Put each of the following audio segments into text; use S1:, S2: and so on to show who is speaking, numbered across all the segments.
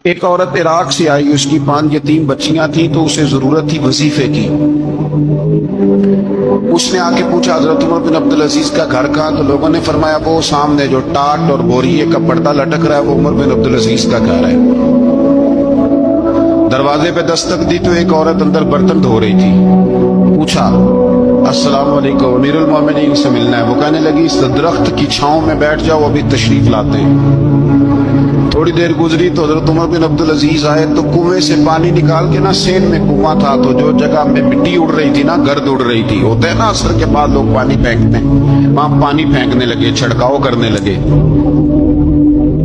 S1: ایک عورت عراق سے آئی، اس کی 5 یتیم بچیاں تھیں تو اسے ضرورت تھی وظیفے کی۔ اس نے آ کے پوچھا حضرت عمر بن عبدالعزیز کا گھر کہاں؟ تو لوگوں نے فرمایا وہ سامنے جو ٹاٹ اور بوریے کا پردہ لٹک رہا ہے وہ عمر بن عبدالعزیز کا گھر ہے۔ دروازے پہ دستک دی تو ایک عورت اندر برتن دھو رہی تھی۔ پوچھا السلام علیکم، امیر المومنین سے ملنا ہے۔ وہ کہنے لگی اس درخت کی چھاؤں میں بیٹھ جاؤ، ابھی تشریف لاتے ہیں۔ تھوڑی دیر گزری تو حضرت عمر بن عبدالعزیز آئے تو کنویں سے پانی نکال کے نا، سین میں کنواں تھا تو جو جگہ میں مٹی اڑ رہی تھی نا، گرد اڑ رہی تھی، ہوتا ہے نا عصر کے بعد لوگ پانی پھینکتے ہیں، وہاں پانی پھینکنے لگے، چھڑکاؤ کرنے لگے۔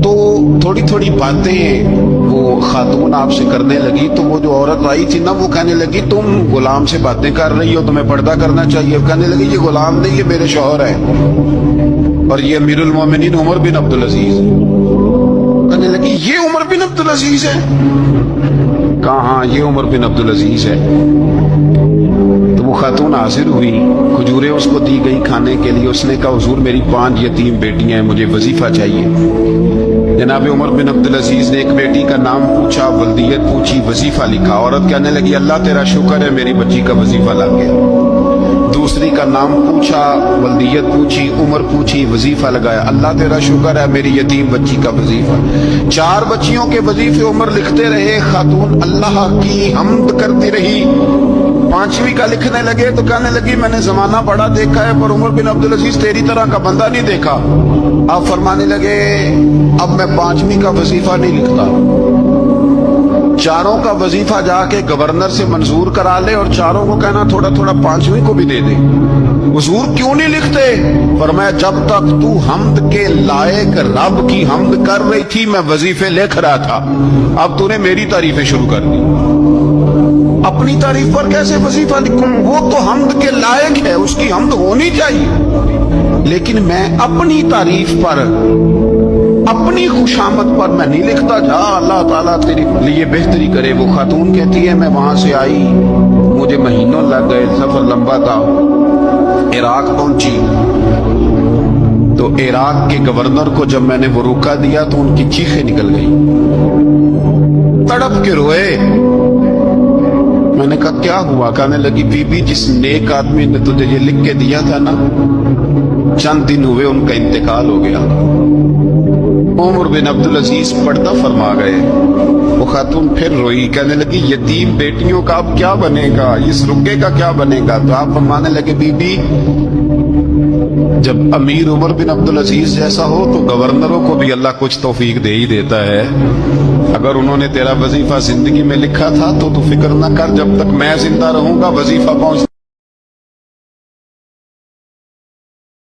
S1: تو تھوڑی تھوڑی باتیں وہ خاتون آپ سے کرنے لگی تو وہ جو عورت آئی تھی نا وہ کہنے لگی تم غلام سے باتیں کر رہی ہو، تمہیں پردہ کرنا چاہیے۔ کہنے لگی یہ غلام نہیں، یہ میرے شوہر ہے اور یہ امیر المومنین عمر بن عبدالعزیز۔ کہنے لگی یہ عمر بن عبدالعزیز ہے؟ کہا ہاں یہ عمر بن عبدالعزیز ہے۔ تو وہ خاتون حاضر ہوئی، کھجوریں اس کو دی گئی کھانے کے لیے۔ اس نے کہا حضور میری 5 یتیم بیٹیاں ہیں، مجھے وظیفہ چاہیے۔ جناب عمر بن عبدالعزیز نے ایک بیٹی کا نام پوچھا، ولدیت پوچھی، وظیفہ لکھا۔ عورت کہنے لگی اللہ تیرا شکر ہے میری بچی کا وظیفہ لگ گیا۔ دوسری کا نام پوچھا، ولدیت پوچھی، عمر پوچھی، وظیفہ لگایا، اللہ تیرا شکر ہے میری یتیم بچی کا وظیفہ۔ 4 بچیوں کے وظیفے عمر لکھتے رہے، خاتون اللہ کی حمد کرتی رہی۔ 5ویں کا لکھنے لگے تو کہنے لگی میں نے زمانہ بڑا دیکھا ہے پر عمر بن عبدالعزیز تیری طرح کا بندہ نہیں دیکھا۔ آپ فرمانے لگے اب میں 5ویں کا وظیفہ نہیں لکھتا، 4 کا وظیفہ جا کے گورنر سے منظور کرا لے اور 4 کو کہنا تھوڑا تھوڑا 5ویں کو بھی دے دے۔ حضور کیوں نہیں لکھتے؟ فرمایا جب تک تو حمد کے لائق رب کی حمد کر رہی تھی میں وظیفے لکھ رہا تھا، اب تو نے میری تعریفیں شروع کر دی۔ اپنی تعریف پر کیسے وظیفہ لکھوں؟ وہ تو حمد کے لائق ہے، اس کی حمد ہونی چاہیے، لیکن میں اپنی تعریف پر، اپنی خوشامد پر میں نہیں لکھتا۔ جا اللہ تعالیٰ تیرے لیے بہتری کرے۔ وہ خاتون کہتی ہے میں وہاں سے آئی، مجھے مہینوں لگ گئے، سفر لمبا تھا، عراق پہنچی تو عراق کے گورنر کو جب میں نے وہ روکا دیا تو ان کی چیخیں نکل گئی، تڑپ کے روئے۔ میں نے کہا کیا ہوا؟ کہنے لگی بی بی جس نیک آدمی نے تجھے یہ لکھ کے دیا تھا نا، چند دن ہوئے ان کا انتقال ہو گیا۔ عمر بن عبدالعزیز پردہ فرما گئے۔ وہ خاتون پھر روئی، کہنے لگی یتیم بیٹیوں کا اب کیا بنے گا، اس رکے کا کیا بنے گا؟ تو آپ فرمانے لگے بی بی جب امیر عمر بن عبدالعزیز جیسا ہو تو گورنروں کو بھی اللہ کچھ توفیق دے ہی دیتا ہے۔ اگر انہوں نے تیرا وظیفہ زندگی میں لکھا تھا تو فکر نہ کر، جب تک میں زندہ رہوں گا وظیفہ پہنچ